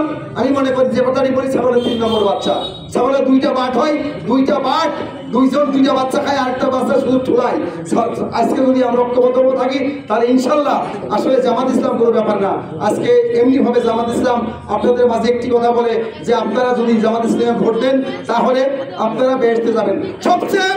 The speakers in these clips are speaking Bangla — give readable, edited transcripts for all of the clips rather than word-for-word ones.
ইসলাম আমি মনে করি যে কথাটি বলি ছাগলের 3 নম্বর বাচ্চা। ছাগলের 2টা বাট হয়, 2টা বাট, 2জন 2টা বাচ্চা খায়, আরেকটা বাচ্চা শুধু ঠুলায়। আজকে যদি আমরা ঐক্যবদ্ধ থাকি তাহলে ইনশাল্লাহ আসলে জামাত ইসলাম কোনো ব্যাপার না। আজকে এমনিভাবে জামাত ইসলাম আপনাদের মাঝে একটি কথা বলে যে আপনারা যদি জামাত ইসলামে ভোট দেন তাহলে আপনারা বেহেশতে যাবেন। সবচেয়ে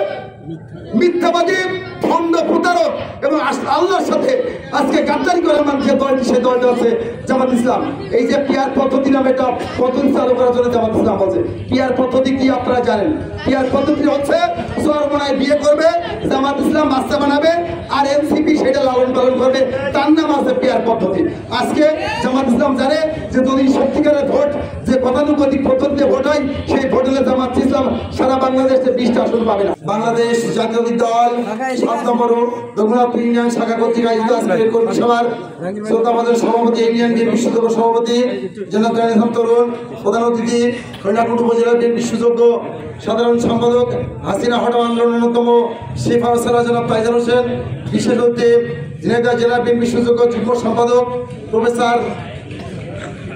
মিথ্যাবাদী, ভণ্ড, প্রতারক এবং আল্লাহর সাথে আজকে গাদ্দারি করে মানুষের দলটি, সে দলটা আছে জামাত ইসলাম। এই যে পিয়ার পদ্ধতি নামে একটা পদ্ধতি চালু করার জন্য জামাত ইসলাম বলছে। পিয়ার পদ্ধতি কি আপনারা জানেন? পিয়ার পদ্ধতি হচ্ছে চরমনায় বিয়ে করবে, জামাত ইসলাম বাচ্চা বানাবে, আর এনসিপি সেটা লালন পালন করবে, তার নাম আছে পিয়ার পদ্ধতি। আজকে জামাত ইসলাম জানে যে যদি সত্যিকারের ভোট, যে গতানুগতিক পদ্ধতিতে ভোট হয়, সেই ভোট হলে জামাত ইসলাম সারা বাংলাদেশে 20টা আসন পাবে না। বাংলাদেশ জাতীয়তাবাদী দল 7 নম্বর রঘুনাথপুর ইউনিয়ন শাখা কর্তৃক আয়োজিত আজকের কর্মী সভার শ্রোতাবাদের সভাপতি, ইউনিয়ন বিএনপি সুযোগ্য সভাপতি জনাব তরুণ, প্রধান অতিথি খৈনাকুট উপজেলা বিএনপি সুযোগ্য সাধারণ সম্পাদক, হাসিনা হটাও আন্দোলনের অন্যতম শিফা সালা জনাব তাইজার হোসেন, বিশেষ অতিথি ঝিনাইদহ জেলা বিএনপি সুযোগ্য যুগ্ম সম্পাদক প্রফেসর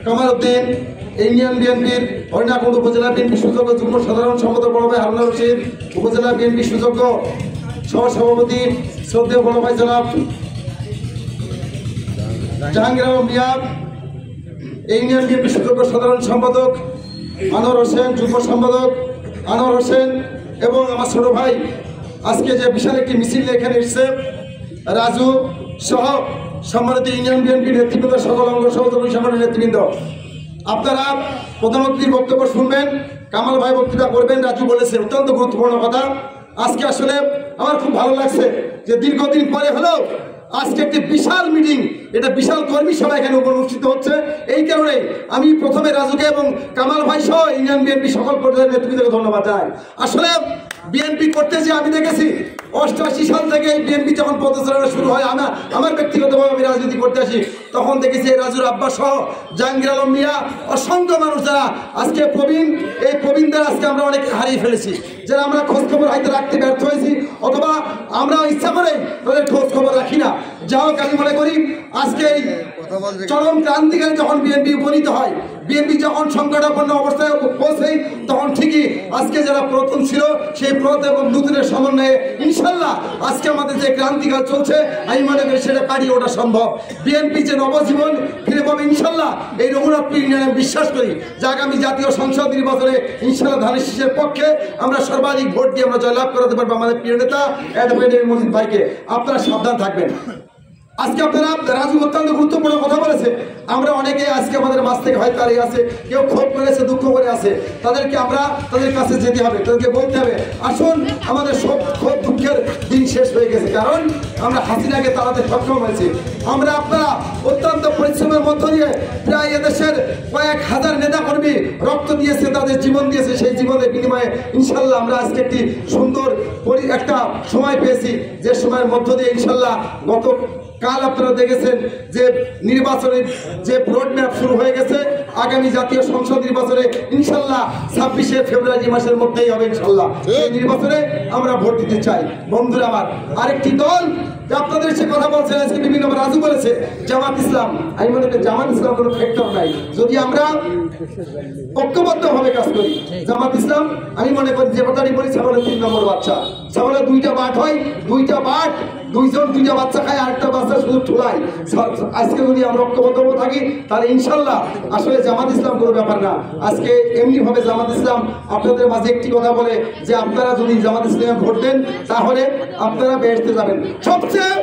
কামাল উদ্দিন, ইউনিয়ন বিএনপির হরিণাকুণ্ড উপজেলা বিএনপি সুযোগ্য যুগ্ম সাধারণ সম্পাদক বড় ভাই হারুন রশিদ, উপজেলা বিএনপি সুযোগ্য সহসভাপতি শ্রদ্ধেয় বড় ভাই জনাব জাহাঙ্গীর আলম মিয়া, ইউনিয়ন বিএনপি সুযোগ্য সাধারণ সম্পাদক আনোয়ার হোসেন, যুগ্ম সম্পাদক আনোয়ার হোসেন এবং আমার ছোট ভাই আজকে যে বিশাল একটি মিছিল এখানে এসেছে রাজু সহ সম্মানিত ইউনিয়ন বিএনপির নেতৃবৃন্দ, সকল অঙ্গ সহযোগী সংগঠনের নেতৃবৃন্দ, আপনারা প্রধান অতিথির বক্তব্য শুনবেন, কামাল ভাই বক্তৃতা করবেন। রাজু বলেছে অত্যন্ত গুরুত্বপূর্ণ কথা। আজকে আসলে আমার খুব ভালো লাগছে যে দীর্ঘদিন পরে হলেও আজকে একটি বিশাল মিটিং, এটা বিশাল কর্মী সভা এখানে অনুষ্ঠিত হচ্ছে। এই কারণে আমি প্রথমে রাজুকে এবং কামাল ভাই সহ ইউনিয়ন বিএনপি সকল পর্যায়ের নেতৃবৃন্দকে ধন্যবাদ জানাই। আসলে বিএনপি করতেছি আমি দেখেছি 88 সাল থেকে এই বিএনপি যখন পদচারণা শুরু হয়, আমার ব্যক্তিগতভাবে আমি রাজনীতি করতে আসি, তখন দেখেছি রাজুর আব্বা সহ জাহাঙ্গীর আলম মিয়া, অসংখ্য মানুষ যারা আজকে প্রবীণ, এই প্রবীণদের আজকে আমরা অনেকে হারিয়ে ফেলেছি, যারা আমরা খোঁজখবর হয়তো রাখতে ব্যর্থ হয়েছি, অথবা আমরা ইচ্ছা করে তাদের খোঁজখবর রাখি না। যা হোক, আমি মনে করি আজকে এই চরম ক্রান্তিকারী যখন বিএনপি উপনীত হয়, বিএনপি যখন সংকটাপন্ন অবস্থায় পৌঁছে, তখন ঠিকই আজকে যারা প্রথম ছিল সেই প্রথম এবং নতুনের সমন্বয়ে ইনশাল্লাহ আজকে আমাদের যে ক্রান্তিকাল চলছে, আমি মনে করি সেটা কাটিয়ে ওঠা সম্ভব। বিএনপি যে নবজীবন ফিরে পাবে ইনশাল্লাহ, এই রঘুনাথপুর ইউনিয়নে বিশ্বাস করি যে আগামী জাতীয় সংসদ নির্বাচনে ইনশাল্লাহ ধানের শীষের পক্ষে আমরা সর্বাধিক ভোট দিয়ে আমরা জয়লাভ করাতে পারবো আমাদের প্রিয় নেতা অ্যাডভোকেট মজিদ ভাইকে। আপনারা সাবধান থাকবেন। আজকে আপনারা রাজু অত্যন্ত গুরুত্বপূর্ণ কথা বলেছে। আমরা অনেকে আজকে আমাদের মাছ থেকে হয়তো দাঁড়িয়ে আছে, কেউ ক্ষোভ করেছে, দুঃখ করে আছে, তাদেরকে আমরা তাদের কাছে যেতে হবে, তাদেরকে বলতে হবে আসুন আমাদের সব ক্ষোভ দুঃখের দিন শেষ হয়ে গেছে, কারণ আমরা হাসিনাকে তাড়াতে সক্ষম হয়েছি। আমরা আপনারা অত্যন্ত পরিশ্রমের মধ্য দিয়ে প্রায় এদেশের কয়েক হাজার নেতাকর্মী রক্ত দিয়েছে, তাদের জীবন দিয়েছে, সেই জীবনের বিনিময়ে ইনশাল্লাহ আমরা আজকে একটি সুন্দর একটা সময় পেয়েছি, যে সময়ের মধ্য দিয়ে ইনশাল্লাহ কাল আপনারা দেখেছেন যে নির্বাচনের যে রোড ম্যাপ শুরু হয়ে গেছে। আগামী জাতীয় সংসদ নির্বাচনে ইনশাল্লাহ 26শে ফেব্রুয়ারি মাসের মধ্যেই হবে ইনশাল্লাহ। এই নির্বাচনে আমরা ভোট দিতে চাই। বন্ধুরা আমার, আরেকটি দল আপনাদের সে কথা বলছেন আজকে বিভিন্ন রাজু বলেছে জামাত ইসলাম। আমি মনে করি জামাত ইসলাম কোনো ফ্যাক্টর নাই যদি আমরা ঐক্যবদ্ধভাবে কাজ করি। জামাত ইসলাম আমি মনে করি যে কথাটি বলি ছাগলের 3 নম্বর বাচ্চা। ছাগলের 2টা বাট হয়, 2টা বাট, 2জন 2টা বাচ্চা খায়, আরেকটা বাচ্চা শুধু ঠুলায়। আজকে যদি আমরা ঐক্যবদ্ধ থাকি তাহলে ইনশাল্লাহ আসলে জামাত ইসলাম কোনো ব্যাপার না। আজকে এমনিভাবে জামাত ইসলাম আপনাদের মাঝে একটি কথা বলে যে আপনারা যদি জামাত ইসলামে ভোট দেন তাহলে আপনারা বেহেশতে যাবেন। সবচেয়ে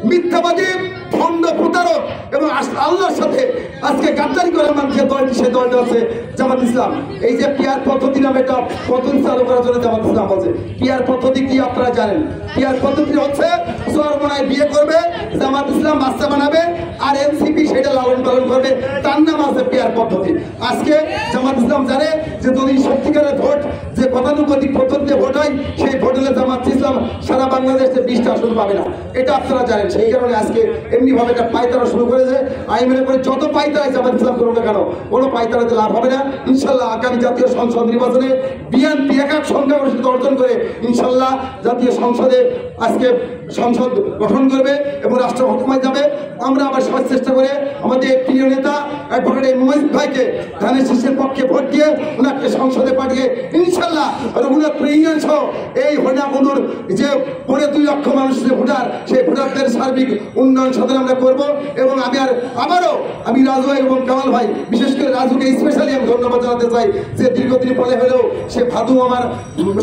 মিথ্যাবাদী, ভণ্ড, প্রতারক এবং আল্লাহর সাথে আজকে গাদ্দারি করে মানুষের দলটি, সে দলটা আছে জামাত ইসলাম। এই যে পিয়ার পদ্ধতি নামে একটা পদ্ধতি চালু করার জন্য জামাত ইসলাম বলছে। পিয়ার পদ্ধতি কি আপনারা জানেন? পিয়ার পদ্ধতি হচ্ছে চরমনায় বিয়ে করবে, জামাত ইসলাম বাচ্চা বানাবে, আর এনসিপি সেটা লালন পালন করবে, তার নাম আছে পিয়ার পদ্ধতি। আজকে জামাত ইসলাম জানে যে যদি সত্যিকারের ভোট, যে গতানুগতিক পদ্ধতিতে ভোট হয়, সেই ভোট হলে জামাত ইসলাম সারা বাংলাদেশে 20টা আসন পাবে না, এটা আপনারা জানেন। সেই কারণে আজকে এমনিভাবে একটা পায়তারা শুরু করেছে। আমি মনে করি যত পায়তারাই জামাত ইসলাম করুক না কেন, কোনো পায়তারাতে লাভ হবে না। ইনশাল্লাহ আগামী জাতীয় সংসদ নির্বাচনে বিএনপি একক সংখ্যাগরিষ্ঠতা অর্জন করে ইনশাল্লাহ জাতীয় সংসদে আজকে সংসদ গঠন করবে এবং রাষ্ট্র ক্ষমতায় যাবে। আমরা আবার সবাই চেষ্টা করে আমাদের প্রিয় নেতা অ্যাডভোকেট মোহিত ভাইকে ধানের শীষের পক্ষে ভোট দিয়ে ওনাকে সংসদে পাঠিয়ে ইনশাল্লাহ রঘুনাথপুর ইউনিয়ন সহ এই হরিণাকুণ্ডুর যে 2.5 লক্ষ মানুষ যে ভোটার, সেই ভোটারদের সার্বিক উন্নয়ন সাধন আমরা করব। এবং আমি রাজু ভাই এবং কামাল ভাই, বিশেষ করে রাজুকে স্পেশালি আমি ধন্যবাদ জানাতে চাই যে দীর্ঘদিন পরে হলেও সে ভাদু আমার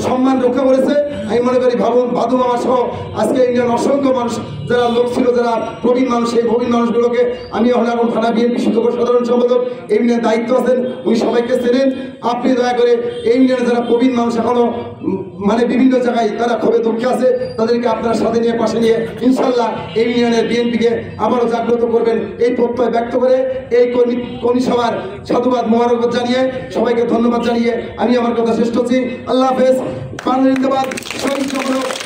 সম্মান রক্ষা করেছে। আমি মনে করি ভাদু মামা সহ আজকে ইন্ডিয়ান অসংখ্য মানুষ যারা লোক ছিল, যারা প্রবীণ মানুষ, সেই প্রবীণ মানুষগুলোকে আমি এখন থানা বিএনপি শিক্ষক সাধারণ সম্পাদক এই ইউনিয়নের দায়িত্ব আছেন, উনি সবাইকে চেনেন। আপনি দয়া করে এই ইউনিয়নের যারা প্রবীণ মানুষ এখনো মানে বিভিন্ন জায়গায় তারা খুবই দুঃখে আছে, তাদেরকে আপনার সাথে নিয়ে পাশে নিয়ে ইনশাল্লাহ এই ইউনিয়নের বিএনপিকে আবারও জাগ্রত করবেন, এই প্রত্যয় ব্যক্ত করে এই কর্মী সভার সাধুবাদ মোবারকবাদ জানিয়ে সবাইকে ধন্যবাদ জানিয়ে আমি আমার কথা শেষ করছি। আল্লাহ হাফেজ। বাংলা জিন্দাবাদ। শহীদ